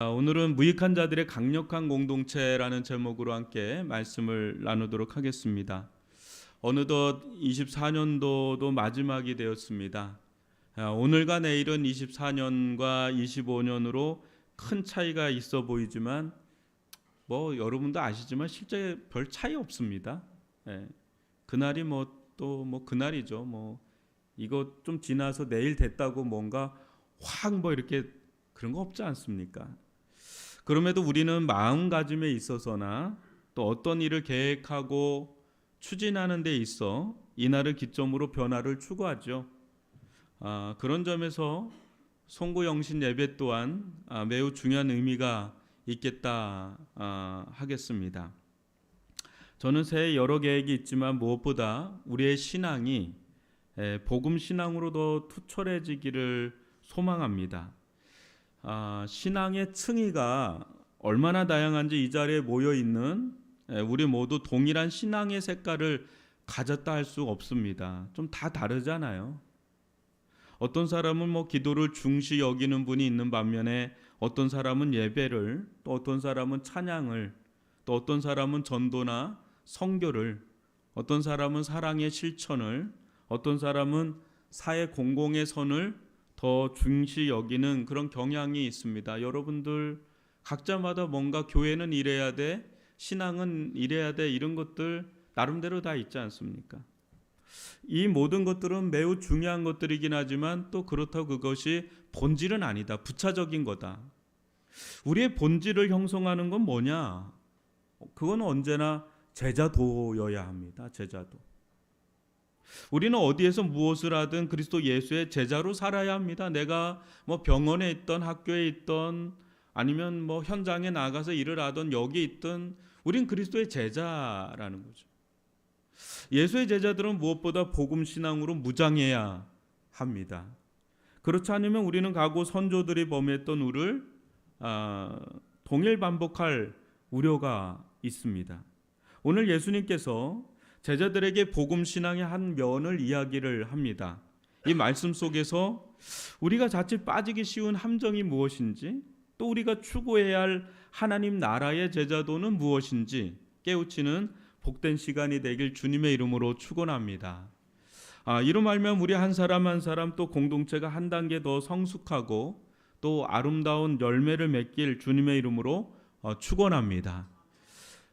오늘은 무익한 자들의 강력한 공동체라는 제목으로 함께 말씀을 나누도록 하겠습니다. 어느덧 24년도도 마지막이 되었습니다. 오늘과 내일은 24년과 25년으로 큰 차이가 있어 보이지만 여러분도 아시지만 실제 별 차이 없습니다. 그날이 또 그날이죠. 이거 좀 지나서 내일 됐다고 뭔가 확 이렇게 그런 거 없지 않습니까? 그럼에도 우리는 마음가짐에 있어서나 또 어떤 일을 계획하고 추진하는 데 있어 이날을 기점으로 변화를 추구하죠. 그런 점에서 송구영신 예배 또한 매우 중요한 의미가 있겠다 하겠습니다. 저는 새해 여러 계획이 있지만 무엇보다 우리의 신앙이 복음 신앙으로 더 투철해지기를 소망합니다. 신앙의 층위가 얼마나 다양한지 이 자리에 모여 있는 우리 모두 동일한 신앙의 색깔을 가졌다 할 수 없습니다. 좀 다 다르잖아요. 어떤 사람은 기도를 중시 여기는 분이 있는 반면에 어떤 사람은 예배를, 또 어떤 사람은 찬양을, 또 어떤 사람은 전도나 선교를, 어떤 사람은 사랑의 실천을, 어떤 사람은 사회 공공의 선을 더 중시 여기는 그런 경향이 있습니다. 여러분들 각자마다 뭔가 교회는 이래야 돼, 신앙은 이래야 돼, 이런 것들 나름대로 다 있지 않습니까? 이 모든 것들은 매우 중요한 것들이긴 하지만 또 그렇다고 그것이 본질은 아니다. 부차적인 거다. 우리의 본질을 형성하는 건 뭐냐? 그건 언제나 제자도여야 합니다. 제자도. 우리는 어디에서 무엇을 하든 그리스도 예수의 제자로 살아야 합니다. 내가 병원에 있던 학교에 있던 아니면 현장에 나가서 일을 하던 여기 있던 우린 그리스도의 제자라는 거죠. 예수의 제자들은 무엇보다 복음 신앙으로 무장해야 합니다. 그렇지 않으면 우리는 과거 선조들이 범했던 우를 동일 반복할 우려가 있습니다. 오늘 예수님께서 제자들에게 복음 신앙의 한 면을 이야기를 합니다. 이 말씀 속에서 우리가 자칫 빠지기 쉬운 함정이 무엇인지, 또 우리가 추구해야 할 하나님 나라의 제자도는 무엇인지 깨우치는 복된 시간이 되길 주님의 이름으로 축원합니다. 이로 말미암아 우리 한 사람 한 사람 또 공동체가 한 단계 더 성숙하고 또 아름다운 열매를 맺길 주님의 이름으로 축원합니다.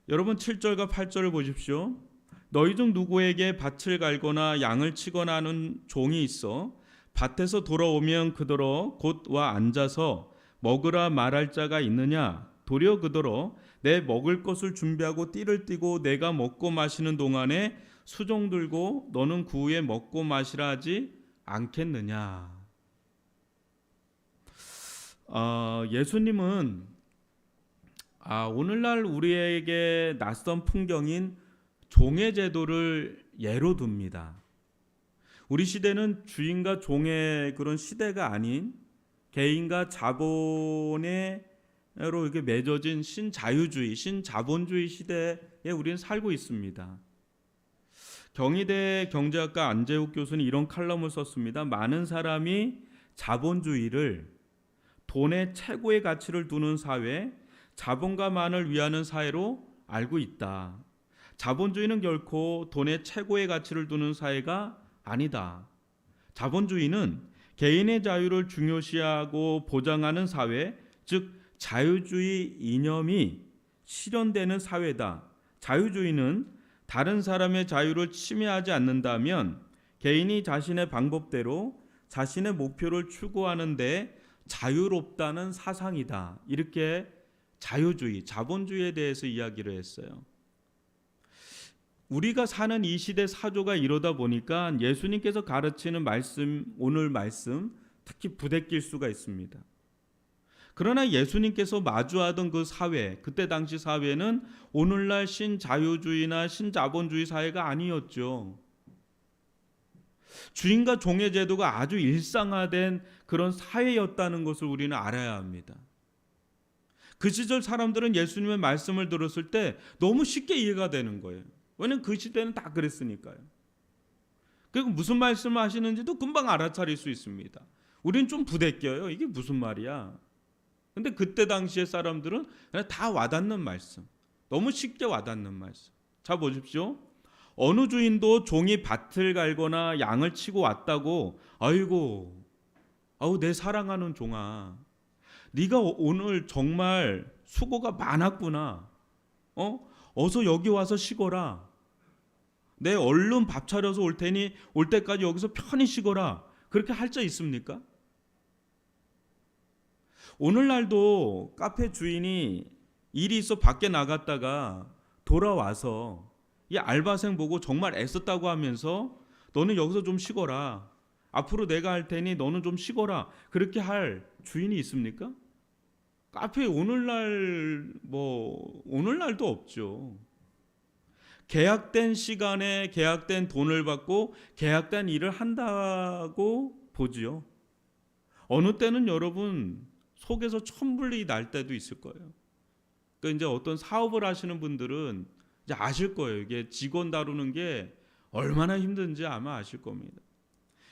여러분 7절과 8절을 보십시오. 너희 중 누구에게 밭을 갈거나 양을 치거나 하는 종이 있어 밭에서 돌아오면 그더러 곧 와 앉아서 먹으라 말할 자가 있느냐? 도리어 그더러 내 먹을 것을 준비하고 띠를 띠고 내가 먹고 마시는 동안에 수종 들고 너는 그 후에 먹고 마시라 하지 않겠느냐? 예수님은 오늘날 우리에게 낯선 풍경인 종의 제도를 예로 듭니다. 우리 시대는 주인과 종의 그런 시대가 아닌 개인과 자본으로 이렇게 맺어진 신자유주의, 신자본주의 시대에 우리는 살고 있습니다. 경희대 경제학과 안재욱 교수는 이런 칼럼을 썼습니다. 많은 사람이 자본주의를 돈의 최고의 가치를 두는 사회, 자본가만을 위하는 사회로 알고 있다. 자본주의는 결코 돈의 최고의 가치를 두는 사회가 아니다. 자본주의는 개인의 자유를 중요시하고 보장하는 사회, 즉 자유주의 이념이 실현되는 사회다. 자유주의는 다른 사람의 자유를 침해하지 않는다면 개인이 자신의 방법대로 자신의 목표를 추구하는 데 자유롭다는 사상이다. 이렇게 자유주의, 자본주의에 대해서 이야기를 했어요. 우리가 사는 이 시대 사조가 이러다 보니까 예수님께서 가르치는 말씀, 오늘 말씀 특히 부대낄 수가 있습니다. 그러나 예수님께서 마주하던 그 사회, 그때 당시 사회는 오늘날 신자유주의나 신자본주의 사회가 아니었죠. 주인과 종의 제도가 아주 일상화된 그런 사회였다는 것을 우리는 알아야 합니다. 그 시절 사람들은 예수님의 말씀을 들었을 때 너무 쉽게 이해가 되는 거예요. 왜냐하면 그 시대는 다 그랬으니까요. 그리고 무슨 말씀을 하시는지도 금방 알아차릴 수 있습니다. 우리는 좀 부대껴요. 이게 무슨 말이야? 근데 그때 당시의 사람들은 그냥 다 와닿는 말씀, 너무 쉽게 와닿는 말씀. 자 보십시오. 어느 주인도 종이 밭을 갈거나 양을 치고 왔다고 아이고 아우 내 사랑하는 종아, 네가 오늘 정말 수고가 많았구나. 어서 여기 와서 쉬거라. 내 얼른 밥 차려서 올 테니 올 때까지 여기서 편히 쉬거라. 그렇게 할 자 있습니까? 오늘날도 카페 주인이 일이 있어 밖에 나갔다가 돌아와서 이 알바생 보고 정말 애썼다고 하면서 너는 여기서 좀 쉬거라. 앞으로 내가 할 테니 너는 좀 쉬거라. 그렇게 할 주인이 있습니까? 카페에 오늘날도 없죠. 계약된 시간에 계약된 돈을 받고 계약된 일을 한다고 보지요. 어느 때는 여러분 속에서 천불이 날 때도 있을 거예요. 그러니까 이제 어떤 사업을 하시는 분들은 이제 아실 거예요. 이게 직원 다루는 게 얼마나 힘든지 아마 아실 겁니다.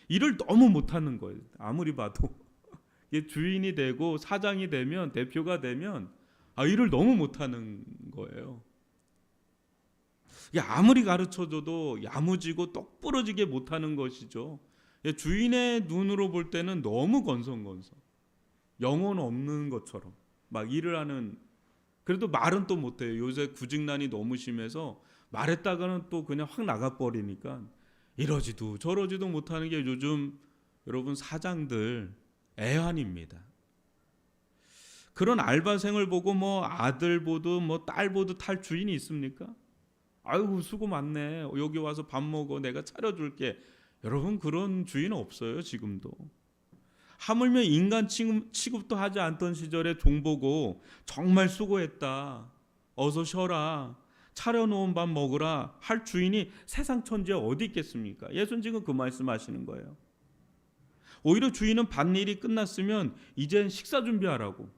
일을 너무 못하는 거예요. 아무리 봐도 이게 주인이 되고 사장이 되면 대표가 되면 일을 너무 못하는 거예요. 아무리 가르쳐줘도 야무지고 똑부러지게 못하는 것이죠. 주인의 눈으로 볼 때는 너무 건성건성, 영혼 없는 것처럼 막 일을 하는. 그래도 말은 또 못해요. 요새 구직난이 너무 심해서 말했다가는 또 그냥 확 나가버리니까 이러지도 저러지도 못하는 게 요즘 여러분 사장들 애환입니다. 그런 알바생을 보고 아들 보듯 딸 보듯 할 주인이 있습니까? 아이고 수고 많네. 여기 와서 밥 먹어. 내가 차려줄게. 여러분 그런 주인 없어요. 지금도. 하물며 인간 취급도 하지 않던 시절에 종 보고 정말 수고했다. 어서 쉬어라. 차려놓은 밥 먹으라 할 주인이 세상 천지에 어디 있겠습니까? 예수는 지금 그 말씀하시는 거예요. 오히려 주인은 밭일이 끝났으면 이젠 식사 준비하라고,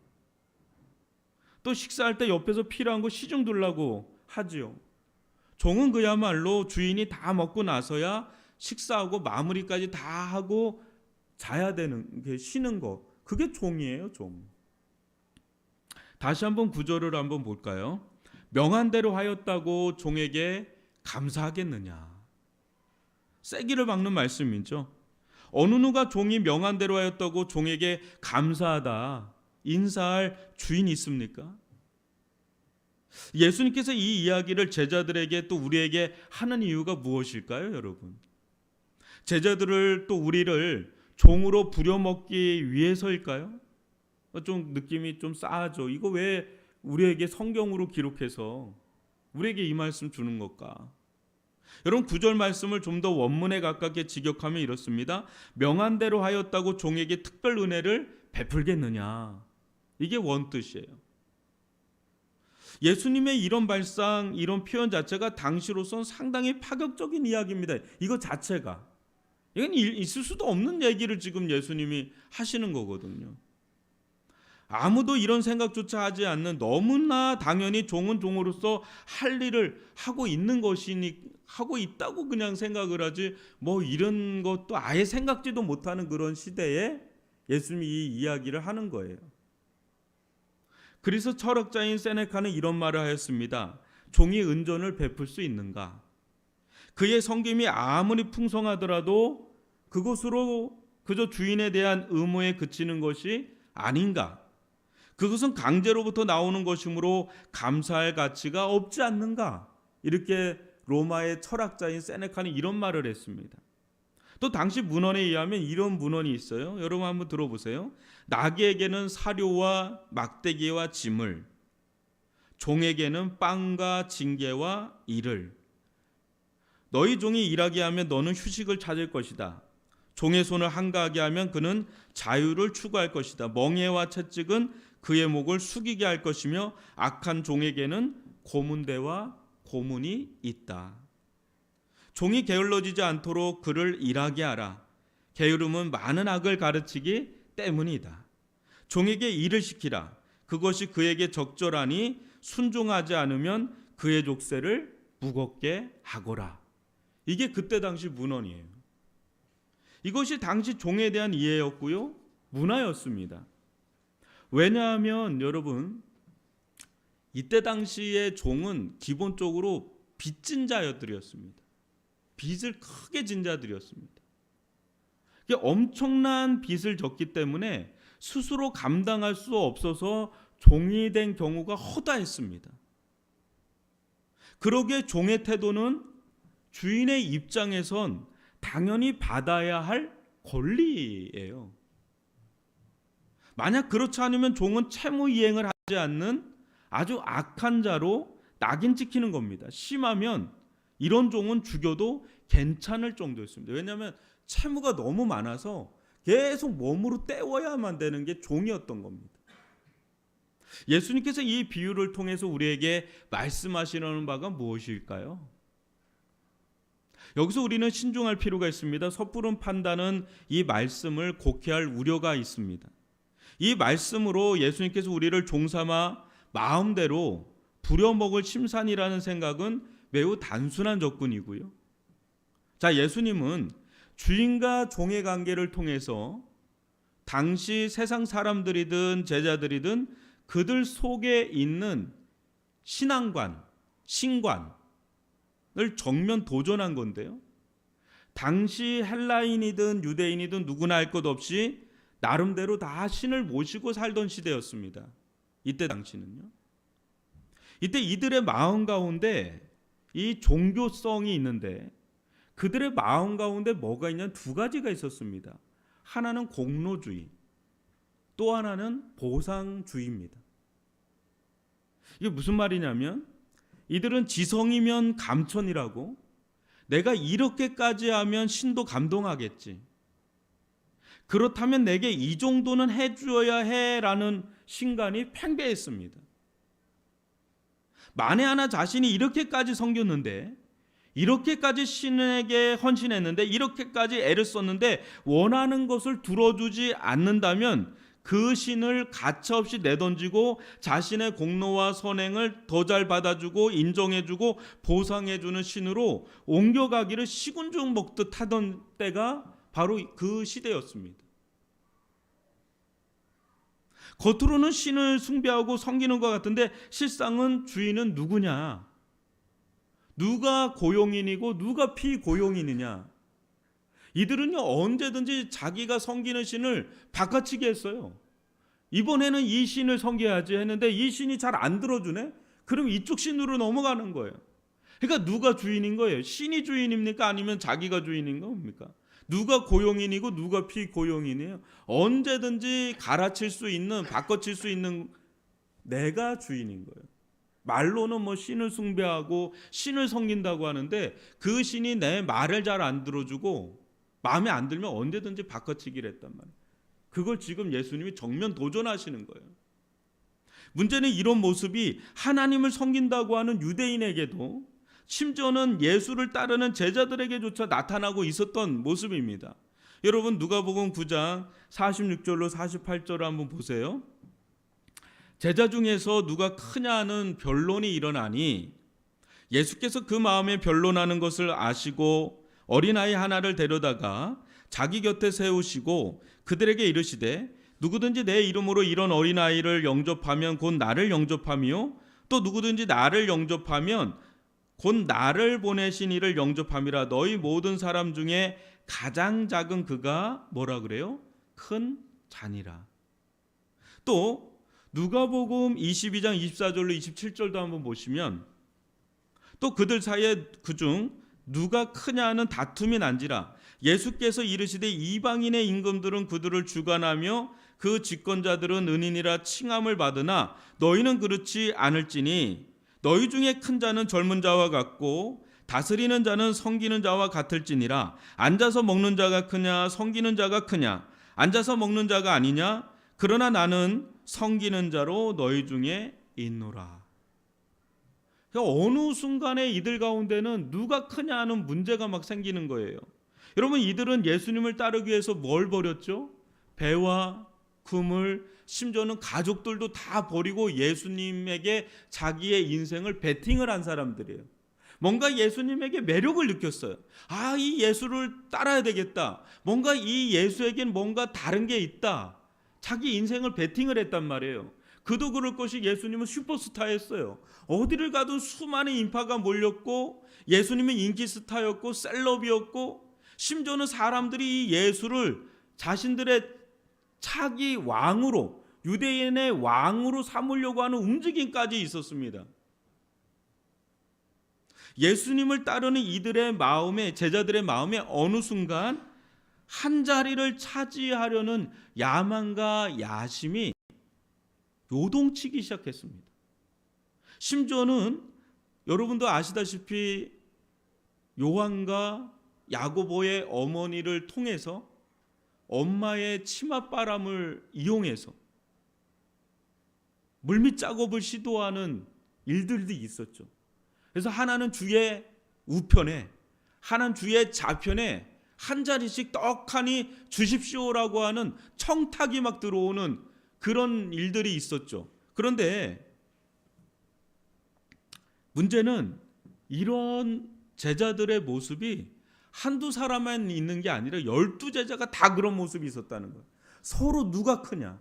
또 식사할 때 옆에서 필요한 거 시중 두려고 하지요. 종은 그야말로 주인이 다 먹고 나서야 식사하고 마무리까지 다 하고 자야 되는 게 쉬는 거, 그게 종이에요. 종. 다시 한번 구절을 한번 볼까요? 명한 대로 하였다고 종에게 감사하겠느냐. 세기를 박는 말씀이죠. 어느 누가 종이 명한 대로 하였다고 종에게 감사하다 인사할 주인이 있습니까? 예수님께서 이 이야기를 제자들에게 또 우리에게 하는 이유가 무엇일까요, 여러분? 제자들을 또 우리를 종으로 부려먹기 위해서일까요? 좀 느낌이 좀 싸하죠. 이거 왜 우리에게 성경으로 기록해서 우리에게 이 말씀 주는 걸까? 여러분 9절 말씀을 좀 더 원문에 가깝게 직역하면 이렇습니다. 명한 대로 하였다고 종에게 특별 은혜를 베풀겠느냐. 이게 원뜻이에요. 예수님의 이런 발상, 이런 표현 자체가 당시로선 상당히 파격적인 이야기입니다. 이거 자체가. 이건 있을 수도 없는 얘기를 지금 예수님이 하시는 거거든요. 아무도 이런 생각조차 하지 않는, 너무나 당연히 종은 종으로서 할 일을 하고 있는 것이니 하고 있다고 그냥 생각을 하지 이런 것도 아예 생각지도 못하는 그런 시대에 예수님이 이 이야기를 하는 거예요. 그래서 철학자인 세네카는 이런 말을 하였습니다. 종이 은전을 베풀 수 있는가? 그의 섬김이 아무리 풍성하더라도 그것으로 그저 주인에 대한 의무에 그치는 것이 아닌가? 그것은 강제로부터 나오는 것이므로 감사할 가치가 없지 않는가? 이렇게 로마의 철학자인 세네카는 이런 말을 했습니다. 또 당시 문헌에 의하면 이런 문헌이 있어요. 여러분 한번 들어보세요. 나귀에게는 사료와 막대기와 짐을, 종에게는 빵과 징계와 일을. 너희 종이 일하게 하면 너는 휴식을 찾을 것이다. 종의 손을 한가하게 하면 그는 자유를 추구할 것이다. 멍에와 채찍은 그의 목을 숙이게 할 것이며 악한 종에게는 고문대와 고문이 있다. 종이 게을러지지 않도록 그를 일하게 하라. 게으름은 많은 악을 가르치기 때문이다. 종에게 일을 시키라. 그것이 그에게 적절하니 순종하지 않으면 그의 족쇄를 무겁게 하거라. 이게 그때 당시 문헌이에요. 이것이 당시 종에 대한 이해였고요, 문화였습니다. 왜냐하면 여러분, 이때 당시의 종은 기본적으로 빚진 자들이었습니다. 빚을 크게 진 자들이었습니다. 엄청난 빚을 졌기 때문에 스스로 감당할 수 없어서 종이 된 경우가 허다했습니다. 그러기에 종의 태도는 주인의 입장에선 당연히 받아야 할 권리예요. 만약 그렇지 않으면 종은 채무 이행을 하지 않는 아주 악한 자로 낙인 찍히는 겁니다. 심하면 이런 종은 죽여도 괜찮을 정도였습니다. 왜냐하면 채무가 너무 많아서 계속 몸으로 때워야만 되는 게 종이었던 겁니다. 예수님께서 이 비유를 통해서 우리에게 말씀하시는 바가 무엇일까요? 여기서 우리는 신중할 필요가 있습니다. 섣부른 판단은 이 말씀을 곡해할 우려가 있습니다. 이 말씀으로 예수님께서 우리를 종삼아 마음대로 부려먹을 심산이라는 생각은 매우 단순한 접근이고요. 자, 예수님은 주인과 종의 관계를 통해서 당시 세상 사람들이든 제자들이든 그들 속에 있는 신앙관, 신관을 정면 도전한 건데요. 당시 헬라인이든 유대인이든 누구나 할 것 없이 나름대로 다 신을 모시고 살던 시대였습니다. 이때 당시는요. 이때 이들의 마음 가운데 이 종교성이 있는데 그들의 마음 가운데 뭐가 있냐면 두 가지가 있었습니다. 하나는 공로주의, 또 하나는 보상주의입니다. 이게 무슨 말이냐면 이들은 지성이면 감천이라고, 내가 이렇게까지 하면 신도 감동하겠지, 그렇다면 내게 이 정도는 해주어야 해라는 신간이 팽배했습니다. 만에 하나 자신이 이렇게까지 섬겼는데, 이렇게까지 신에게 헌신했는데, 이렇게까지 애를 썼는데 원하는 것을 들어주지 않는다면 그 신을 가차없이 내던지고 자신의 공로와 선행을 더 잘 받아주고 인정해주고 보상해주는 신으로 옮겨가기를 시군죽 먹듯 하던 때가 바로 그 시대였습니다. 겉으로는 신을 숭배하고 섬기는 것 같은데 실상은 주인은 누구냐? 누가 고용인이고 누가 피고용인이냐? 이들은요, 언제든지 자기가 섬기는 신을 바꿔치기 했어요. 이번에는 이 신을 섬겨야지 했는데 이 신이 잘 안 들어주네? 그럼 이쪽 신으로 넘어가는 거예요. 그러니까 누가 주인인 거예요? 신이 주인입니까? 아니면 자기가 주인인 겁니까? 누가 고용인이고 누가 피고용인이에요? 언제든지 갈아칠 수 있는, 바꿔칠 수 있는 내가 주인인 거예요. 말로는 뭐 신을 숭배하고 신을 섬긴다고 하는데 그 신이 내 말을 잘 안 들어주고 마음에 안 들면 언제든지 바꿔치기를 했단 말이에요. 그걸 지금 예수님이 정면 도전하시는 거예요. 문제는 이런 모습이 하나님을 섬긴다고 하는 유대인에게도, 심지어는 예수를 따르는 제자들에게조차 나타나고 있었던 모습입니다. 여러분, 누가복음 9장 46절로 48절을 한번 보세요. 제자 중에서 누가 크냐 하는 변론이 일어나니 예수께서 그 마음에 변론하는 것을 아시고 어린아이 하나를 데려다가 자기 곁에 세우시고 그들에게 이르시되 누구든지 내 이름으로 이런 어린아이를 영접하면 곧 나를 영접함이요, 또 누구든지 나를 영접하면 곧 나를 보내신 이를 영접함이라. 너희 모든 사람 중에 가장 작은 그가 뭐라 그래요? 큰 자니라. 또 누가복음 22장 24절로 27절도 한번 보시면 또 그들 사이에 그중 누가 크냐는 다툼이 난지라. 예수께서 이르시되 이방인의 임금들은 그들을 주관하며 그 집권자들은 은인이라 칭함을 받으나 너희는 그렇지 않을지니 너희 중에 큰 자는 젊은 자와 같고 다스리는 자는 섬기는 자와 같을지니라. 앉아서 먹는 자가 크냐 섬기는 자가 크냐? 앉아서 먹는 자가 아니냐? 그러나 나는 섬기는 자로 너희 중에 있노라. 어느 순간에 이들 가운데는 누가 크냐 하는 문제가 막 생기는 거예요. 여러분, 이들은 예수님을 따르기 위해서 뭘 버렸죠? 배와 금을, 심지어는 가족들도 다 버리고 예수님에게 자기의 인생을 베팅을 한 사람들이에요. 뭔가 예수님에게 매력을 느꼈어요. 아, 이 예수를 따라야 되겠다. 뭔가 이 예수에겐 뭔가 다른 게 있다. 자기 인생을 베팅을 했단 말이에요. 그도 그럴 것이 예수님은 슈퍼스타였어요. 어디를 가도 수많은 인파가 몰렸고 예수님은 인기 스타였고 셀럽이었고 심지어는 사람들이 이 예수를 자신들의 차기 왕으로, 유대인의 왕으로 삼으려고 하는 움직임까지 있었습니다. 예수님을 따르는 이들의 마음에, 제자들의 마음에 어느 순간 한 자리를 차지하려는 야망과 야심이 요동치기 시작했습니다. 심지어는 여러분도 아시다시피 요한과 야고보의 어머니를 통해서 엄마의 치맛바람을 이용해서 물밑 작업을 시도하는 일들도 있었죠. 그래서 하나는 주의 우편에, 하나는 주의 좌편에 한 자리씩 떡하니 주십시오라고 하는 청탁이 막 들어오는 그런 일들이 있었죠. 그런데 문제는 이런 제자들의 모습이 한두 사람만 있는 게 아니라 12제자가 다 그런 모습이 있었다는 거예요. 서로 누가 크냐.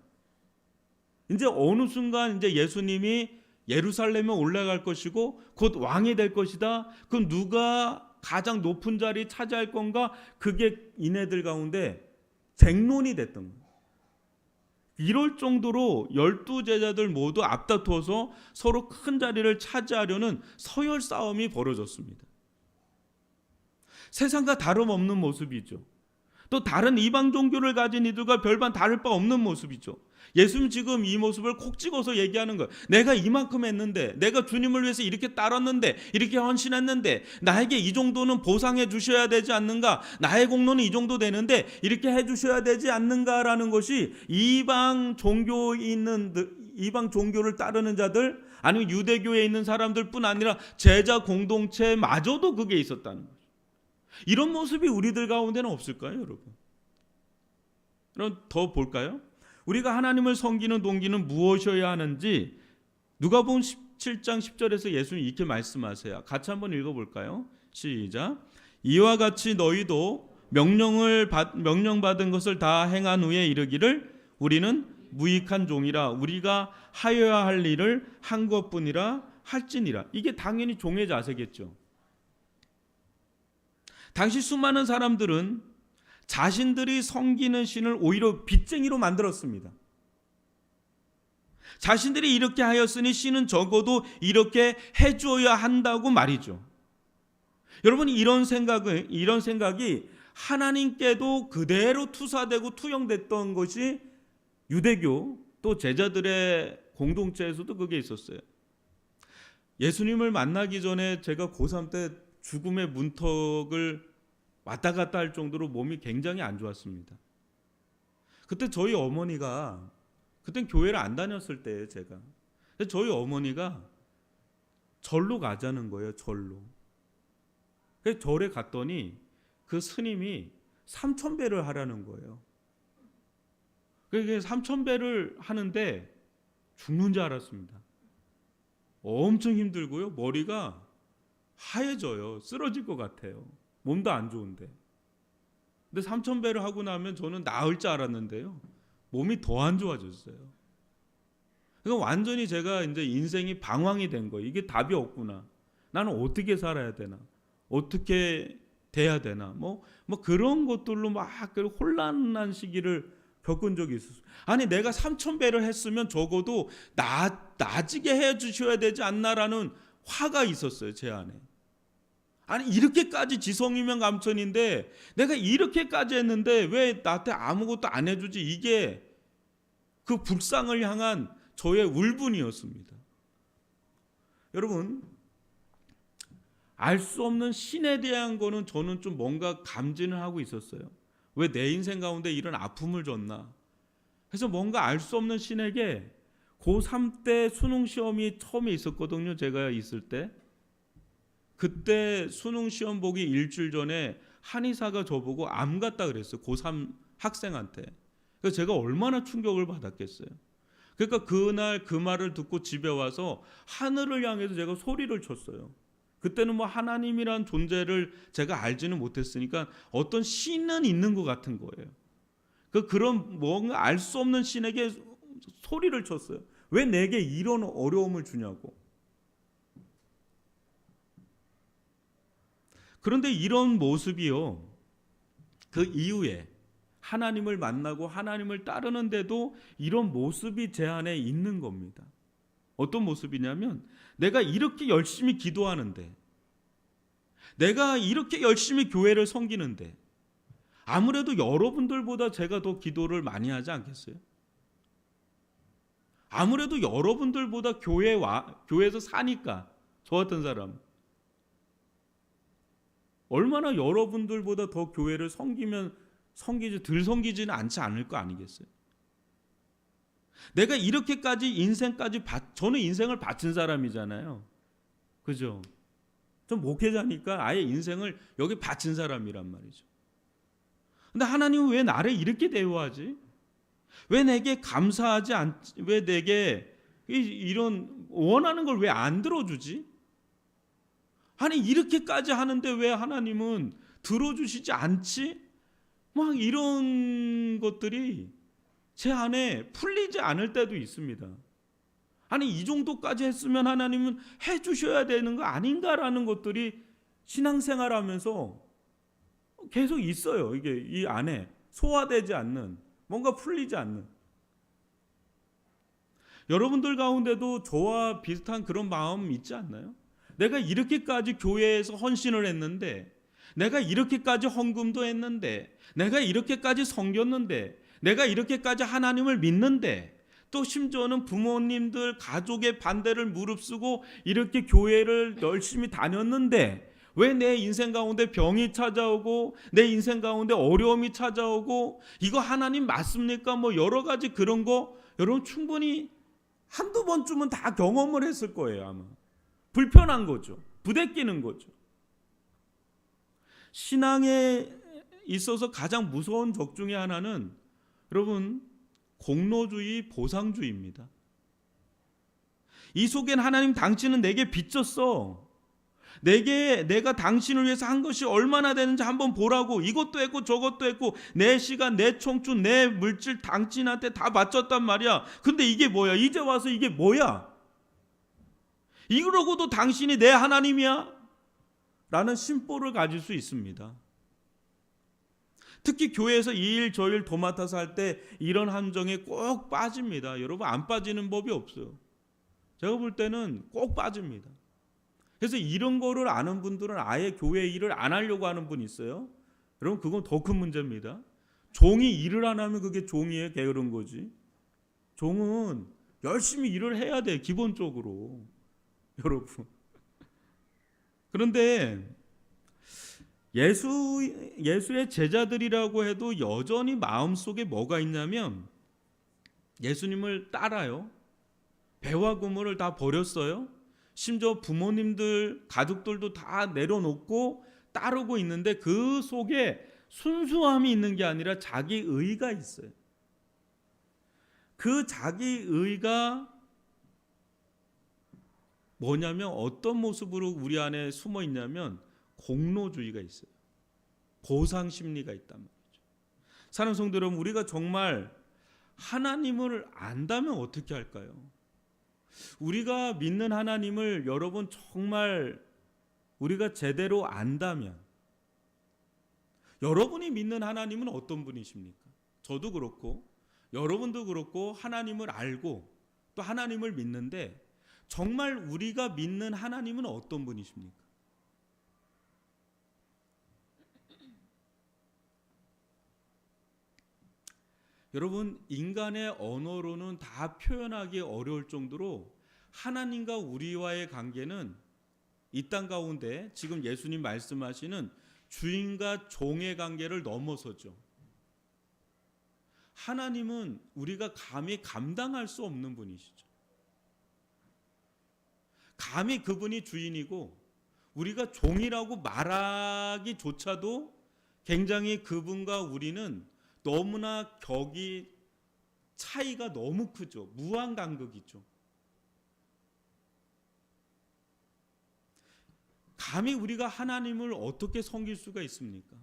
이제 어느 순간 이제 예수님이 예루살렘에 올라갈 것이고 곧 왕이 될 것이다. 그럼 누가 가장 높은 자리 차지할 건가? 그게 이네들 가운데 쟁론이 됐던 거예요. 이럴 정도로 12제자들 모두 앞다퉈서 서로 큰 자리를 차지하려는 서열 싸움이 벌어졌습니다. 세상과 다름없는 모습이죠. 또 다른 이방 종교를 가진 이들과 별반 다를 바 없는 모습이죠. 예수님 지금 이 모습을 콕 찍어서 얘기하는 거예요. 내가 이만큼 했는데, 내가 주님을 위해서 이렇게 따랐는데, 이렇게 헌신했는데 나에게 이 정도는 보상해 주셔야 되지 않는가? 나의 공로는 이 정도 되는데 이렇게 해 주셔야 되지 않는가라는 것이 이방 종교를 따르는 자들, 아니면 유대교에 있는 사람들뿐 아니라 제자 공동체마저도 그게 있었다는 거죠. 이런 모습이 우리들 가운데는 없을까요, 여러분? 그럼 더 볼까요? 우리가 하나님을 섬기는 동기는 무엇이어야 하는지 누가복음 17장 10절에서 예수님이 이렇게 말씀하세요. 같이 한번 읽어볼까요? 시작. 이와 같이 너희도 명령받은 것을 다 행한 후에 이르기를 우리는 무익한 종이라 우리가 하여야 할 일을 한 것뿐이라 할지니라. 이게 당연히 종의 자세겠죠. 당시 수많은 사람들은 자신들이 섬기는 신을 오히려 빚쟁이로 만들었습니다. 자신들이 이렇게 하였으니 신은 적어도 이렇게 해줘야 한다고 말이죠. 여러분, 이런 생각이 하나님께도 그대로 투사되고 투영됐던 것이 유대교 또 제자들의 공동체에서도 그게 있었어요. 예수님을 만나기 전에 제가 고3 때 죽음의 문턱을 왔다 갔다 할 정도로 몸이 굉장히 안 좋았습니다. 그때 저희 어머니가, 그땐 교회를 안 다녔을 때예요, 제가. 저희 어머니가 절로 가자는 거예요, 절로. 그래서 절에 갔더니 그 스님이 3,000배를 하라는 거예요. 그게 3,000배를 하는데 죽는 줄 알았습니다. 엄청 힘들고요, 머리가 하얘져요. 쓰러질 것 같아요. 몸도 안 좋은데. 근데 3,000배를 하고 나면 저는 나을 줄 알았는데요, 몸이 더 안 좋아졌어요. 그러니까 완전히 제가 이제 인생이 방황이 된 거예요. 이게 답이 없구나. 나는 어떻게 살아야 되나? 어떻게 돼야 되나? 뭐 그런 것들로 막 혼란한 시기를 겪은 적이 있었어요. 아니, 내가 3,000배를 했으면 적어도 나아지게 해 주셔야 되지 않나라는 화가 있었어요, 제 안에. 아니, 이렇게까지 지성이면 감천인데 내가 이렇게까지 했는데 왜 나한테 아무것도 안 해주지? 이게 그 불상을 향한 저의 울분이었습니다. 여러분, 알 수 없는 신에 대한 거는 저는 좀 뭔가 감진을 하고 있었어요. 왜 내 인생 가운데 이런 아픔을 줬나? 그래서 뭔가 알 수 없는 신에게 고3 때 수능 시험이 처음에 있었거든요, 제가 있을 때. 그때 수능 시험 보기 일주일 전에 한의사가 저보고 암 같다 그랬어요, 고3 학생한테. 그래서 제가 얼마나 충격을 받았겠어요. 그러니까 그날 그 말을 듣고 집에 와서 하늘을 향해서 제가 소리를 쳤어요. 그때는 뭐 하나님이란 존재를 제가 알지는 못했으니까 어떤 신은 있는 것 같은 거예요. 그런 뭔가 알 수 없는 신에게 소리를 쳤어요. 왜 내게 이런 어려움을 주냐고. 그런데 이런 모습이요, 그 이후에 하나님을 만나고 하나님을 따르는데도 이런 모습이 제 안에 있는 겁니다. 어떤 모습이냐면, 내가 이렇게 열심히 기도하는데, 내가 이렇게 열심히 교회를 섬기는데, 아무래도 여러분들보다 제가 더 기도를 많이 하지 않겠어요? 아무래도 여러분들보다 교회에서 사니까, 저 같은 사람 얼마나 여러분들보다 더 교회를 덜 섬기지는 않지 않을 거 아니겠어요? 내가 이렇게까지 저는 인생을 바친 사람이잖아요. 그죠? 전 목회자니까 아예 인생을 여기 바친 사람이란 말이죠. 근데 하나님은 왜 나를 이렇게 대우하지? 왜 내게 왜 내게 이런 원하는 걸 왜 안 들어주지? 아니 이렇게까지 하는데 왜 하나님은 들어주시지 않지? 막 이런 것들이 제 안에 풀리지 않을 때도 있습니다. 아니 이 정도까지 했으면 하나님은 해주셔야 되는 거 아닌가라는 것들이 신앙생활하면서 계속 있어요. 이게 이 안에 소화되지 않는, 뭔가 풀리지 않는. 여러분들 가운데도 저와 비슷한 그런 마음 있지 않나요? 내가 이렇게까지 교회에서 헌신을 했는데, 내가 이렇게까지 헌금도 했는데, 내가 이렇게까지 섬겼는데, 내가 이렇게까지 하나님을 믿는데, 또 심지어는 부모님들 가족의 반대를 무릅쓰고 이렇게 교회를 열심히 다녔는데, 왜 내 인생 가운데 병이 찾아오고 내 인생 가운데 어려움이 찾아오고, 이거 하나님 맞습니까? 뭐 여러 가지 그런 거 여러분 충분히 한두 번쯤은 다 경험을 했을 거예요. 아마 불편한 거죠. 부대끼는 거죠. 신앙에 있어서 가장 무서운 적 중에 하나는 여러분 공로주의, 보상주의입니다. 이 속엔 하나님 당신은 내게 빚졌어. 내가 당신을 위해서 한 것이 얼마나 되는지 한번 보라고. 이것도 했고 저것도 했고 내 시간, 내 청춘, 내 물질 당신한테 다 바쳤단 말이야. 근데 이게 뭐야? 이제 와서 이게 뭐야? 이러고도 당신이 내 하나님이야? 라는 심보를 가질 수 있습니다. 특히 교회에서 이 일 저 일 도맡아서 할 때 이런 함정에 꼭 빠집니다. 여러분 안 빠지는 법이 없어요. 제가 볼 때는 꼭 빠집니다. 그래서 이런 거를 아는 분들은 아예 교회 일을 안 하려고 하는 분이 있어요. 여러분 그건 더 큰 문제입니다. 종이 일을 안 하면 그게 종이에 게으른 거지. 종은 열심히 일을 해야 돼, 기본적으로. 여러분. 그런데 예수의 제자들이라고 해도 여전히 마음속에 뭐가 있냐면 예수님을 따라요. 배와 그물을 다 버렸어요. 심지어 부모님들, 가족들도 다 내려놓고 따르고 있는데 그 속에 순수함이 있는 게 아니라 자기의가 있어요. 그 자기의가 뭐냐면 어떤 모습으로 우리 안에 숨어 있냐면 공로주의가 있어요. 보상 심리가 있단 말이죠. 사랑하는 성도 여러분, 우리가 정말 하나님을 안다면 어떻게 할까요? 우리가 믿는 하나님을 여러분 정말 우리가 제대로 안다면, 여러분이 믿는 하나님은 어떤 분이십니까? 저도 그렇고 여러분도 그렇고 하나님을 알고 또 하나님을 믿는데 정말 우리가 믿는 하나님은 어떤 분이십니까? 여러분 인간의 언어로는 다 표현하기 어려울 정도로 하나님과 우리와의 관계는 이 땅 가운데 지금 예수님 말씀하시는 주인과 종의 관계를 넘어서죠. 하나님은 우리가 감히 감당할 수 없는 분이시죠. 감히 그분이 주인이고 우리가 종이라고 말하기조차도 굉장히 그분과 우리는 너무나 격이 차이가 너무 크죠. 무한간극이죠. 감히 우리가 하나님을 어떻게 섬길 수가 있습니까?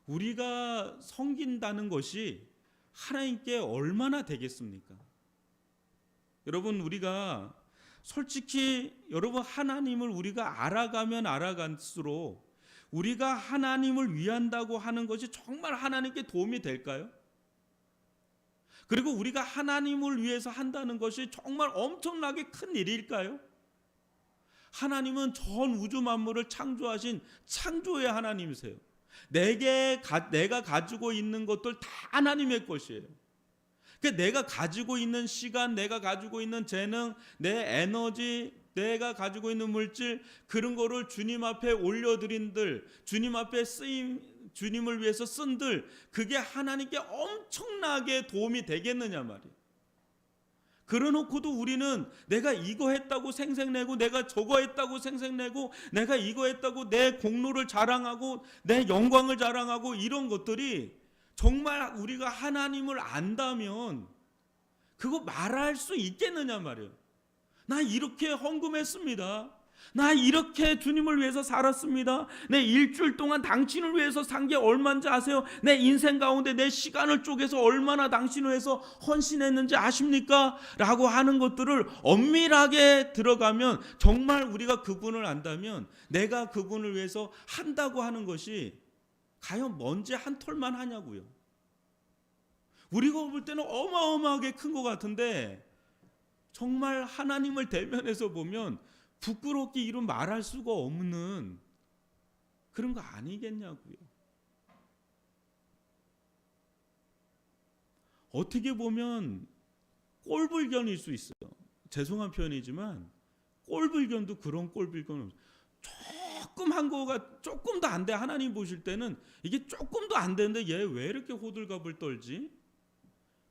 우리가 섬긴다는 것이 하나님께 얼마나 되겠습니까? 여러분, 우리가 솔직히 여러분, 하나님을 우리가 알아가면 알아갈수록 우리가 하나님을 위한다고 하는 것이 정말 하나님께 도움이 될까요? 그리고 우리가 하나님을 위해서 한다는 것이 정말 엄청나게 큰 일일까요? 하나님은 전 우주 만물을 창조하신 창조의 하나님이세요. 내가 가지고 있는 것들 다 하나님의 것이에요. 내가 가지고 있는 시간, 내가 가지고 있는 재능, 내 에너지, 내가 가지고 있는 물질, 그런 거를 주님 앞에 올려드린들, 주님 앞에 주님을 위해서 쓴들, 그게 하나님께 엄청나게 도움이 되겠느냐 말이에요. 그러놓고도 우리는 내가 이거 했다고 생색내고, 내가 저거 했다고 생색내고, 내가 이거 했다고 내 공로를 자랑하고 내 영광을 자랑하고, 이런 것들이 정말 우리가 하나님을 안다면 그거 말할 수 있겠느냐 말이에요. 나 이렇게 헌금했습니다. 나 이렇게 주님을 위해서 살았습니다. 내 일주일 동안 당신을 위해서 산 게 얼마인지 아세요? 내 인생 가운데 내 시간을 쪼개서 얼마나 당신을 위해서 헌신했는지 아십니까? 라고 하는 것들을 엄밀하게 들어가면 정말 우리가 그분을 안다면 내가 그분을 위해서 한다고 하는 것이 과연 먼지 한 톨만 하냐고요. 우리가 볼 때는 어마어마하게 큰 것 같은데 정말 하나님을 대면해서 보면 부끄럽게 이런 말할 수가 없는 그런 거 아니겠냐고요. 어떻게 보면 꼴불견일 수 있어요. 죄송한 표현이지만 꼴불견도 그런 꼴불견은 조금 한 거가 조금도 안 돼. 하나님 보실 때는 이게 조금도 안 되는데 얘 왜 이렇게 호들갑을 떨지?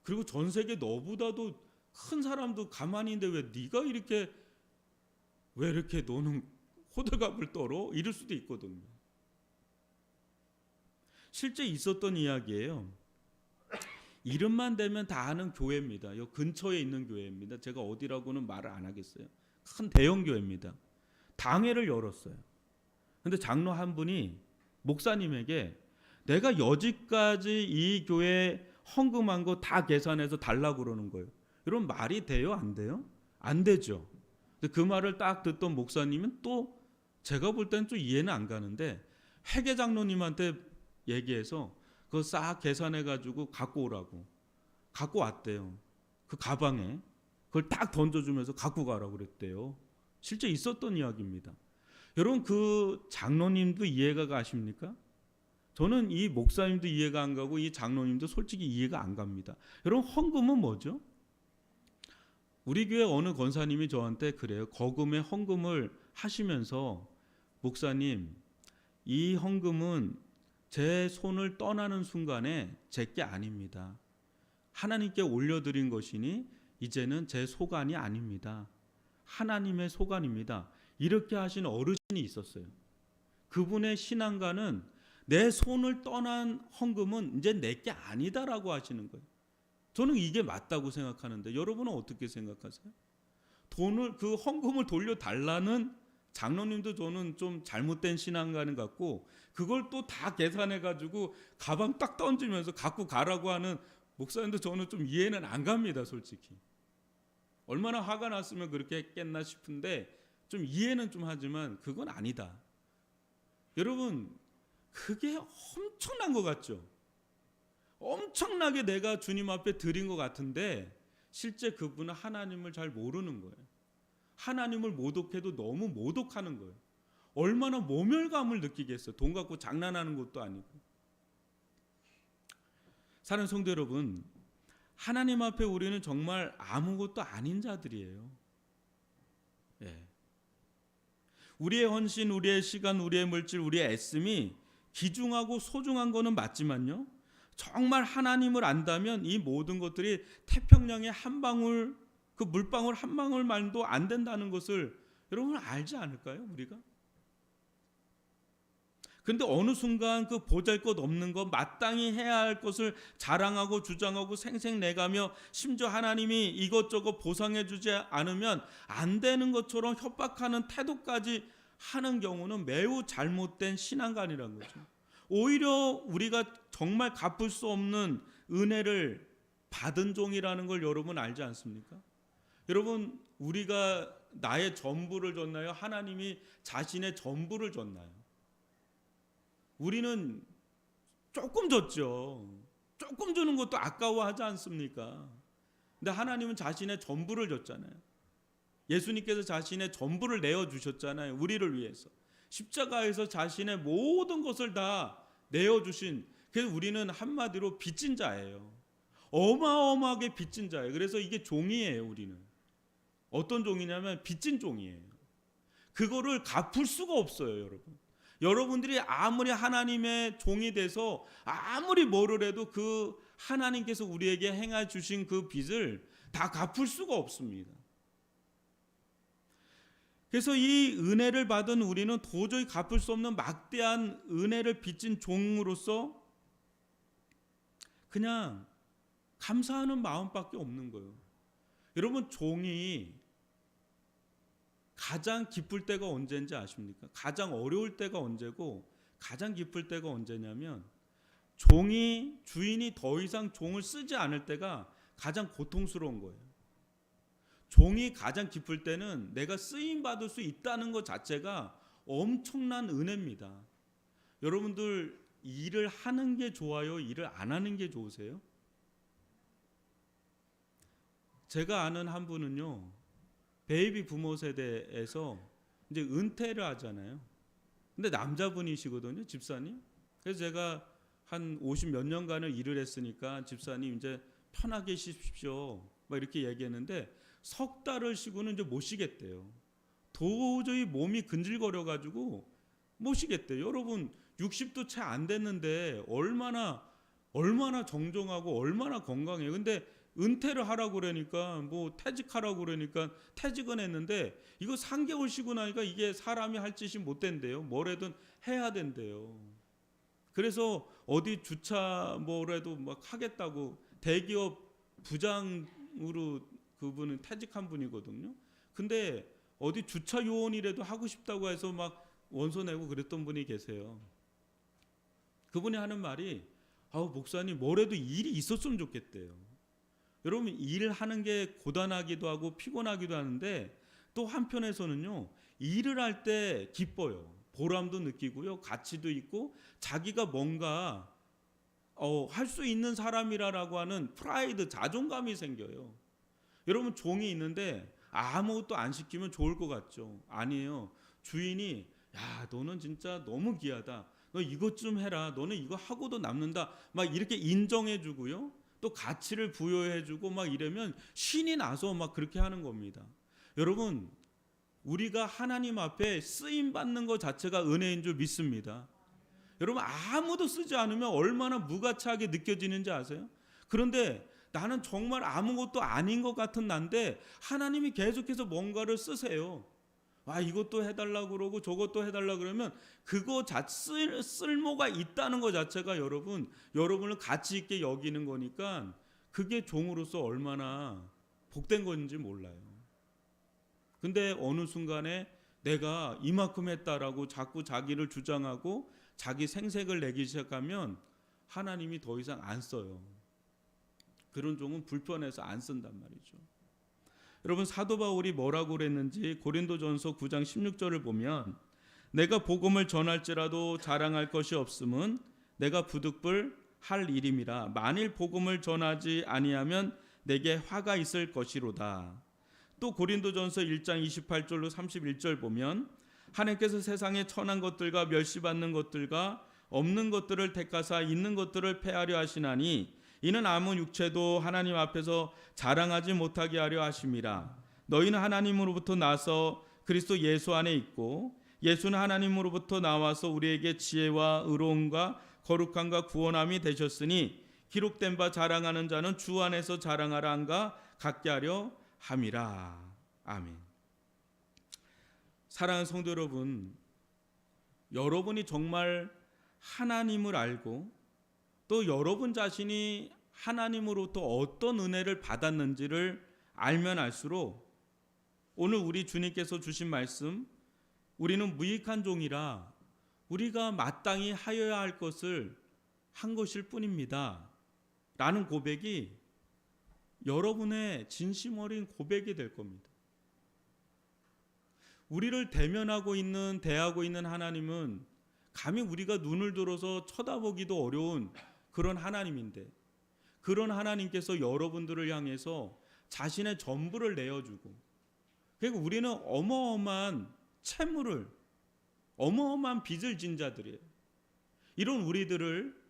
그리고 전 세계 너보다도 큰 사람도 가만히 있는데 왜 네가 왜 이렇게 너는 호들갑을 떨어? 이럴 수도 있거든요. 실제 있었던 이야기예요. 이름만 대면 다 아는 교회입니다. 요 근처에 있는 교회입니다. 제가 어디라고는 말을 안 하겠어요. 큰 대형 교회입니다. 당회를 열었어요. 근데 장로 한 분이 목사님에게 내가 여지까지 이 교회 헌금한 거 다 계산해서 달라고 그러는 거예요. 이런 말이 돼요? 안 돼요? 안 되죠. 근데 그 말을 딱 듣던 목사님은 또 제가 볼 때는 좀 이해는 안 가는데 회계 장로님한테 얘기해서 그거 싹 계산해가지고 갖고 오라고. 갖고 왔대요. 그 가방에. 그걸 딱 던져주면서 갖고 가라고 그랬대요. 실제 있었던 이야기입니다. 여러분, 그 장로님도 이해가 가십니까? 저는 이 목사님도 이해가 안 가고 이 장로님도 솔직히 이해가 안 갑니다. 여러분, 헌금은 뭐죠? 우리 교회 어느 권사님이 저한테 그래요. 거금의 헌금을 하시면서 목사님, 이 헌금은 제 손을 떠나는 순간에 제 게 아닙니다. 하나님께 올려드린 것이니 이제는 제 소관이 아닙니다. 하나님의 소관입니다. 이렇게 하신 어르신이 있었어요. 그분의 신앙가는 내 손을 떠난 헌금은 이제 내 게 아니다라고 하시는 거예요. 저는 이게 맞다고 생각하는데 여러분은 어떻게 생각하세요? 그 헌금을 돌려달라는 장로님도 저는 좀 잘못된 신앙가는 같고, 그걸 또 다 계산해가지고 가방 딱 던지면서 갖고 가라고 하는 목사님도 저는 좀 이해는 안 갑니다, 솔직히. 얼마나 화가 났으면 그렇게 했겠나 싶은데 좀 이해는 좀 하지만 그건 아니다. 여러분, 그게 엄청난 것 같죠? 엄청나게 내가 주님 앞에 드린 것 같은데 실제 그분은 하나님을 잘 모르는 거예요. 하나님을 모독해도 너무 모독하는 거예요. 얼마나 모멸감을 느끼겠어요. 돈 갖고 장난하는 것도 아니고. 사랑하는 성도 여러분, 하나님 앞에 우리는 정말 아무것도 아닌 자들이에요. 예. 우리의 헌신, 우리의 시간, 우리의 물질, 우리의 애씀이 귀중하고 소중한 거는 맞지만요, 정말 하나님을 안다면 이 모든 것들이 태평양의 한 방울, 그 물방울 한 방울만도 안 된다는 것을 여러분 알지 않을까요? 우리가? 그런데 어느 순간 그 보잘것없는 것, 마땅히 해야 할 것을 자랑하고 주장하고 생색내가며 심지어 하나님이 이것저것 보상해 주지 않으면 안 되는 것처럼 협박하는 태도까지 하는 경우는 매우 잘못된 신앙관이라는 거죠. 오히려 우리가 정말 갚을 수 없는 은혜를 받은 종이라는 걸 여러분 알지 않습니까? 여러분, 우리가 나의 전부를 줬나요? 하나님이 자신의 전부를 줬나요? 우리는 조금 줬죠. 조금 주는 것도 아까워하지 않습니까? 근데 하나님은 자신의 전부를 줬잖아요. 예수님께서 자신의 전부를 내어주셨잖아요. 우리를 위해서. 십자가에서 자신의 모든 것을 다 내어주신, 그래서 우리는 한마디로 빚진 자예요. 어마어마하게 빚진 자예요. 그래서 이게 종이에요. 우리는 어떤 종이냐면 빚진 종이에요. 그거를 갚을 수가 없어요. 여러분, 여러분들이 아무리 하나님의 종이 돼서 아무리 뭐를 해도 그 하나님께서 우리에게 행해 주신 그 빚을 다 갚을 수가 없습니다. 그래서 이 은혜를 받은 우리는 도저히 갚을 수 없는 막대한 은혜를 빚진 종으로서 그냥 감사하는 마음밖에 없는 거예요. 여러분, 종이 가장 기쁠 때가 언제인지 아십니까? 가장 어려울 때가 언제고 가장 기쁠 때가 언제냐면, 종이 주인이 더 이상 종을 쓰지 않을 때가 가장 고통스러운 거예요. 종이 가장 기쁠 때는 내가 쓰임 받을 수 있다는 것 자체가 엄청난 은혜입니다. 여러분들, 일을 하는 게 좋아요? 일을 안 하는 게 좋으세요? 제가 아는 한 분은요, 베이비 부모 세대에서 이제 은퇴를 하잖아요. 근데 남자분이시거든요, 집사님. 그래서 제가 한 50 몇 년간을 일을 했으니까 집사님 이제 편하게 쉬십시오 막 이렇게 얘기했는데, 석 달을 쉬고는 이제 못 쉬겠대요. 도저히 몸이 근질거려 가지고 못 쉬겠대요. 여러분, 60도 채 안 됐는데 얼마나 정정하고 얼마나 건강해요. 근데 은퇴를 하라고 그러니까, 뭐 퇴직하라고 그러니까 퇴직은 했는데, 이거 3개월 쉬고 나니까 이게 사람이 할 짓이 못 된대요. 뭐래든 해야 된대요. 그래서 어디 주차 뭐래도 막 하겠다고, 대기업 부장으로 그분은 퇴직한 분이거든요. 근데 어디 주차 요원이라도 하고 싶다고 해서 막 원서 내고 그랬던 분이 계세요. 그분이 하는 말이, 목사님 뭐래도 일이 있었으면 좋겠대요. 여러분, 일을 하는 게 고단하기도 하고 피곤하기도 하는데, 또 한편에서는요, 일을 할 때 기뻐요. 보람도 느끼고요, 가치도 있고, 자기가 뭔가 할 수 있는 사람이라고 하는 프라이드, 자존감이 생겨요. 여러분, 종이 있는데 아무것도 안 시키면 좋을 것 같죠? 아니에요. 주인이, 야, 너는 진짜 너무 귀하다, 너 이것 좀 해라, 너는 이거 하고도 남는다, 막 이렇게 인정해주고요, 또 가치를 부여해주고 막 이러면 신이 나서 막 그렇게 하는 겁니다. 여러분, 우리가 하나님 앞에 쓰임 받는 것 자체가 은혜인 줄 믿습니다. 여러분, 아무도 쓰지 않으면 얼마나 무가치하게 느껴지는지 아세요? 그런데 나는 정말 아무것도 아닌 것 같은 난데 하나님이 계속해서 뭔가를 쓰세요. 이것도 해달라고 그러고 저것도 해달라고 그러면 그거 쓸모가 있다는 것 자체가 여러분을 가치 있게 여기는 거니까, 그게 종으로서 얼마나 복된 건지 몰라요. 근데 어느 순간에 내가 이만큼 했다라고 자꾸 자기를 주장하고 자기 생색을 내기 시작하면 하나님이 더 이상 안 써요. 그런 종은 불편해서 안 쓴단 말이죠. 여러분, 사도 바울이 뭐라고 그랬는지 고린도전서 9장 16절을 보면, 내가 복음을 전할지라도 자랑할 것이 없음은 내가 부득불 할 일임이라. 만일 복음을 전하지 아니하면 내게 화가 있을 것이로다. 또 고린도전서 1장 28절로 31절 보면, 하나님께서 세상에 천한 것들과 멸시받는 것들과 없는 것들을 택하사 있는 것들을 폐하려 하시나니, 이는 아무 육체도 하나님 앞에서 자랑하지 못하게 하려 하심이라. 너희는 하나님으로부터 나서 그리스도 예수 안에 있고, 예수는 하나님으로부터 나와서 우리에게 지혜와 의로움과 거룩함과 구원함이 되셨으니, 기록된 바 자랑하는 자는 주 안에서 자랑하라 한가 갖게 하려 함이라. 아멘. 사랑하는 성도 여러분, 여러분이 정말 하나님을 알고 또 여러분 자신이 하나님으로부터 어떤 은혜를 받았는지를 알면 알수록, 오늘 우리 주님께서 주신 말씀, 우리는 무익한 종이라 우리가 마땅히 하여야 할 것을 한 것일 뿐입니다. 라는 고백이 여러분의 진심 어린 고백이 될 겁니다. 우리를 대면하고 있는, 대하고 있는 하나님은 감히 우리가 눈을 들어서 쳐다보기도 어려운 그런 하나님인데, 그런 하나님께서 여러분들을 향해서 자신의 전부를 내어주고, 그리고 우리는 어마어마한 채무를, 어마어마한 빚을 진 자들이에요. 이런 우리들을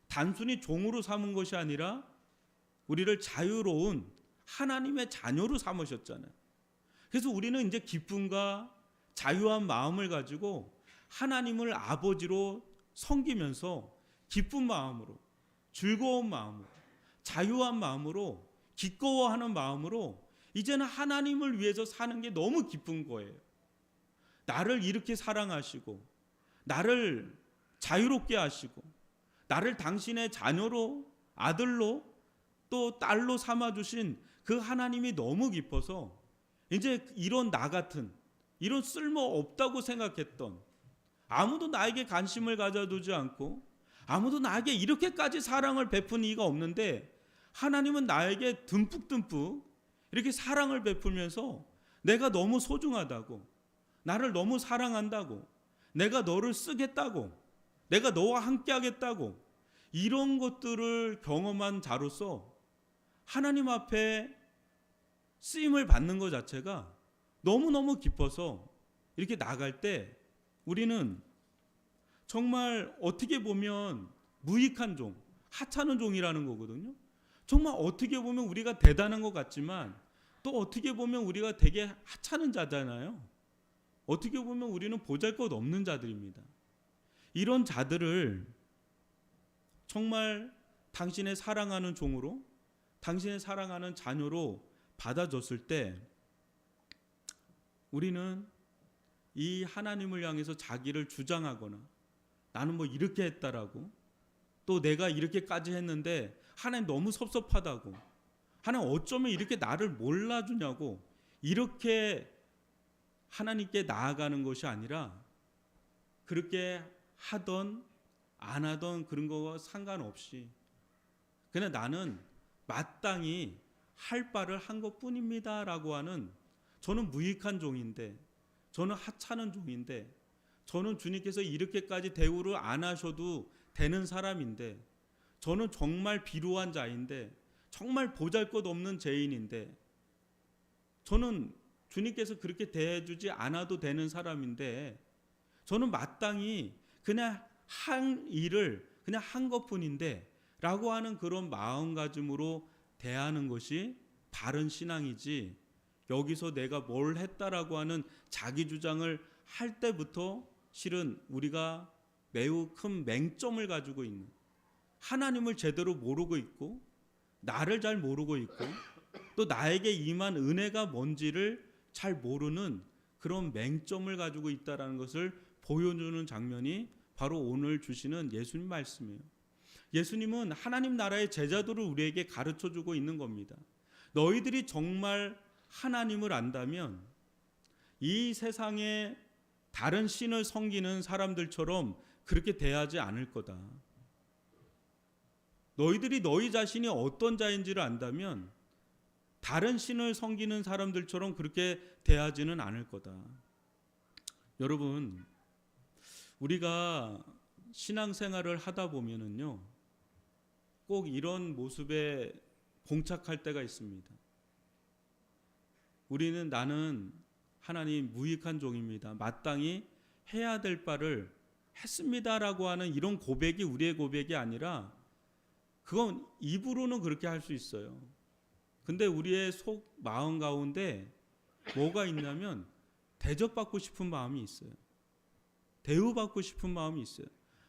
단순히 종으로 삼은 것이 아니라 우리를 자유로운 하나님의 자녀로 삼으셨잖아요. 그래서 우리는 이제 기쁨과 자유한 마음을 가지고 하나님을 아버지로 섬기면서 기쁜 마음으로, 즐거운 마음으로, 자유한 마음으로, 기꺼워하는 마음으로 이제는 하나님을 위해서 사는 게 너무 기쁜 거예요. 나를 이렇게 사랑하시고, 나를 자유롭게 하시고, 나를 당신의 자녀로, 아들로, 또 딸로 삼아주신 그 하나님이 너무 기뻐서 이제 이런 나 같은, 이런 쓸모없다고 생각했던, 아무도 나에게 관심을 가져두지 않고 아무도 나에게 이렇게까지 사랑을 베푼 이가 없는데, 하나님은 나에게 듬뿍듬뿍 이렇게 사랑을 베풀면서 내가 너무 소중하다고, 나를 너무 사랑한다고, 내가 너를 쓰겠다고, 내가 너와 함께 하겠다고, 이런 것들을 경험한 자로서 하나님 앞에 쓰임을 받는 것 자체가 너무너무 기뻐서 이렇게 나갈 때 우리는 정말 어떻게 보면 무익한 종, 하찮은 종이라는 거거든요. 정말 어떻게 보면 우리가 대단한 것 같지만 또 어떻게 보면 우리가 되게 하찮은 자잖아요. 어떻게 보면 우리는 보잘것없는 자들입니다. 이런 자들을 정말 당신의 사랑하는 종으로, 당신의 사랑하는 자녀로 받아줬을 때 우리는 이 하나님을 향해서 자기를 주장하거나 나는 뭐 이렇게 했다라고, 또 내가 이렇게까지 했는데 하나님 너무 섭섭하다고, 하나님 어쩌면 이렇게 나를 몰라주냐고, 이렇게 하나님께 나아가는 것이 아니라 그렇게 하던 안 하던 그런 거와 상관없이 그냥 나는 마땅히 할 바를 한 것뿐입니다 라고 하는, 저는 무익한 종인데, 저는 하찮은 종인데, 저는 주님께서 이렇게까지 대우를 안 하셔도 되는 사람인데, 저는 정말 비루한 자인데, 정말 보잘것없는 죄인인데, 저는 주님께서 그렇게 대해주지 않아도 되는 사람인데, 저는 마땅히 그냥 한 일을 그냥 한 것뿐인데 라고 하는 그런 마음가짐으로 대하는 것이 바른 신앙이지, 여기서 내가 뭘 했다라고 하는 자기 주장을 할 때부터 실은 우리가 매우 큰 맹점을 가지고 있는, 하나님을 제대로 모르고 있고 나를 잘 모르고 있고 또 나에게 임한 은혜가 뭔지를 잘 모르는 그런 맹점을 가지고 있다는 것을 보여주는 장면이 바로 오늘 주시는 예수님 말씀이에요. 예수님은 하나님 나라의 제자도를 우리에게 가르쳐주고 있는 겁니다. 너희들이 정말 하나님을 안다면 이 세상에 다른 신을 섬기는 사람들처럼 그렇게 대하지 않을 거다. 너희들이 너희 자신이 어떤 자인지를 안다면 다른 신을 섬기는 사람들처럼 그렇게 대하지는 않을 거다. 여러분, 우리가 신앙생활을 하다 보면은요, 꼭 이런 모습에 봉착할 때가 있습니다. 우리는 나는 하나님 무익한 종입니다, 마땅히 해야 될 바를 했습니다라고 하는 이런 고백이 우리의 고백이 아니라, 그건 입으로는 그렇게 할 수 있어요. 근데 우리의 속 마음 가운데 뭐가 있냐면 대접받고 싶은 마음이 있어요. 대우받고 싶은 마음이 있어요.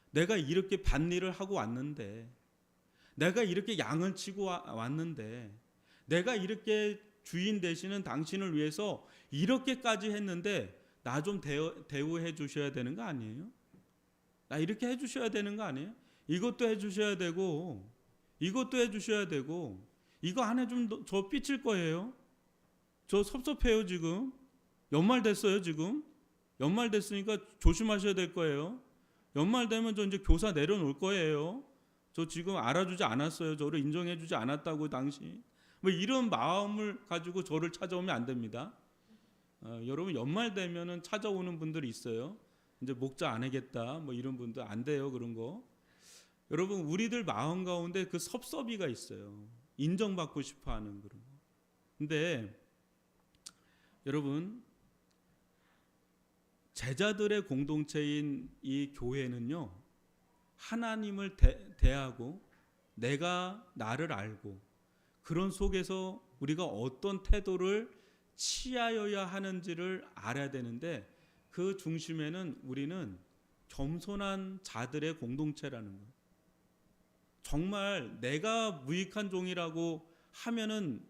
내가 이렇게 밭일을 하고 왔는데, 내가 이렇게 양을 치고 왔는데, 내가 이렇게 주인 되시는 당신을 위해서 이렇게까지 했는데 나 좀 대우해 주셔야 되는 거 아니에요? 나 이렇게 해 주셔야 되는 거 아니에요? 이것도 해 주셔야 되고 이것도 해 주셔야 되고, 이거 안 해주면 저 삐칠 거예요. 저 섭섭해요. 지금 연말 됐어요. 지금 연말 됐으니까 조심하셔야 될 거예요. 연말 되면 저 이제 교사 내려놓을 거예요. 저 지금 알아주지 않았어요. 저를 인정해주지 않았다고 당신. 뭐 이런 마음을 가지고 저를 찾아오면 안 됩니다. 여러분 연말 되면은 찾아오는 분들이 있어요. 이제 목자 안 하겠다. 뭐 이런 분들 안 돼요. 그런 거. 여러분 우리들 마음 가운데 그 섭섭이가 있어요. 인정받고 싶어하는 그런 거. 근데 여러분 제자들의 공동체인 이 교회는요, 하나님을 대하고 내가 나를 알고 그런 속에서 우리가 어떤 태도를 취하여야 하는지를 알아야 되는데, 그 중심에는 우리는 겸손한 자들의 공동체라는 거. 정말 내가 무익한 종이라고 하면은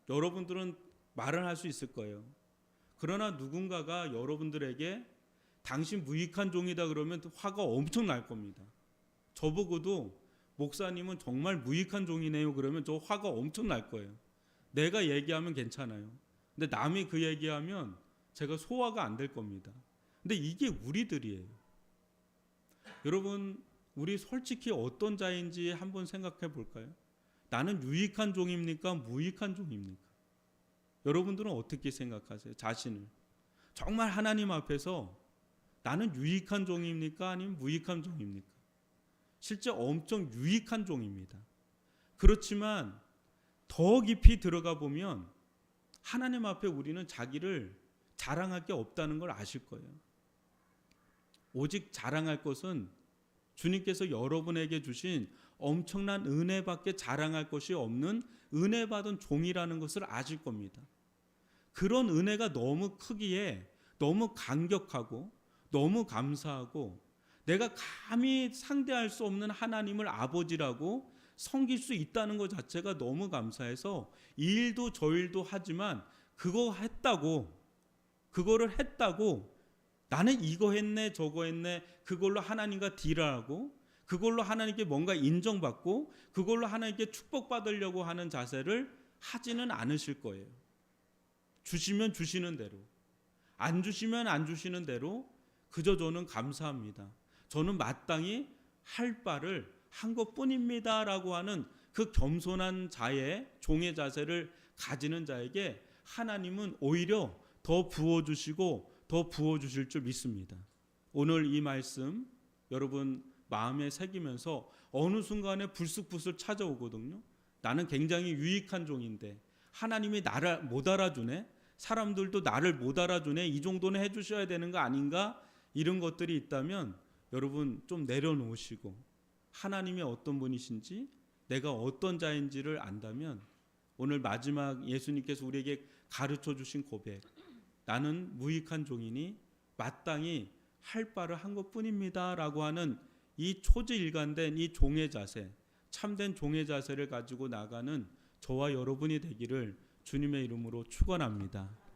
여러분들은 말을 할 수 있을 거예요. 그러나 누군가가 여러분들에게 당신 무익한 종이다 그러면 화가 엄청 날 겁니다. 저보고도 목사님은 정말 무익한 종이네요 그러면 저 화가 엄청 날 거예요. 내가 얘기하면 괜찮아요. 근데 남이 그 얘기하면 제가 소화가 안 될 겁니다. 근데 이게 우리들이에요. 여러분 우리 솔직히 어떤 자인지 한번 생각해 볼까요? 나는 유익한 종입니까? 무익한 종입니까? 여러분들은 어떻게 생각하세요? 자신을. 정말 하나님 앞에서 나는 유익한 종입니까? 아니면 무익한 종입니까? 실제 엄청 유익한 종입니다. 그렇지만 더 깊이 들어가 보면 하나님 앞에 우리는 자기를 자랑할 게 없다는 걸 아실 거예요. 오직 자랑할 것은 주님께서 여러분에게 주신 엄청난 은혜밖에 자랑할 것이 없는 은혜 받은 종이라는 것을 아실 겁니다. 그런 은혜가 너무 크기에 너무 감격하고 너무 감사하고 내가 감히 상대할 수 없는 하나님을 아버지라고 섬길 수 있다는 것 자체가 너무 감사해서 이 일도 저 일도 하지만 그거를 했다고 나는 이거 했네 저거 했네 그걸로 하나님과 딜하고 그걸로 하나님께 뭔가 인정받고 그걸로 하나님께 축복받으려고 하는 자세를 하지는 않으실 거예요. 주시면 주시는 대로, 안 주시면 안 주시는 대로 그저 저는 감사합니다. 저는 마땅히 할 바를 한 것뿐입니다 라고 하는 그 겸손한 자의 종의 자세를 가지는 자에게 하나님은 오히려 더 부어주시고 더 부어주실 줄 믿습니다. 오늘 이 말씀 여러분 마음에 새기면서 어느 순간에 불쑥불쑥 찾아오거든요. 나는 굉장히 유익한 종인데 하나님이 나를 못 알아주네, 사람들도 나를 못 알아주네, 이 정도는 해주셔야 되는 거 아닌가, 이런 것들이 있다면 여러분 좀 내려놓으시고 하나님이 어떤 분이신지 내가 어떤 자인지를 안다면 오늘 마지막 예수님께서 우리에게 가르쳐 주신 고백, 나는 무익한 종이니 마땅히 할 바를 한 것뿐입니다 라고 하는 이 초지일관된 이 종의 자세, 참된 종의 자세를 가지고 나가는 저와 여러분이 되기를 주님의 이름으로 축원합니다.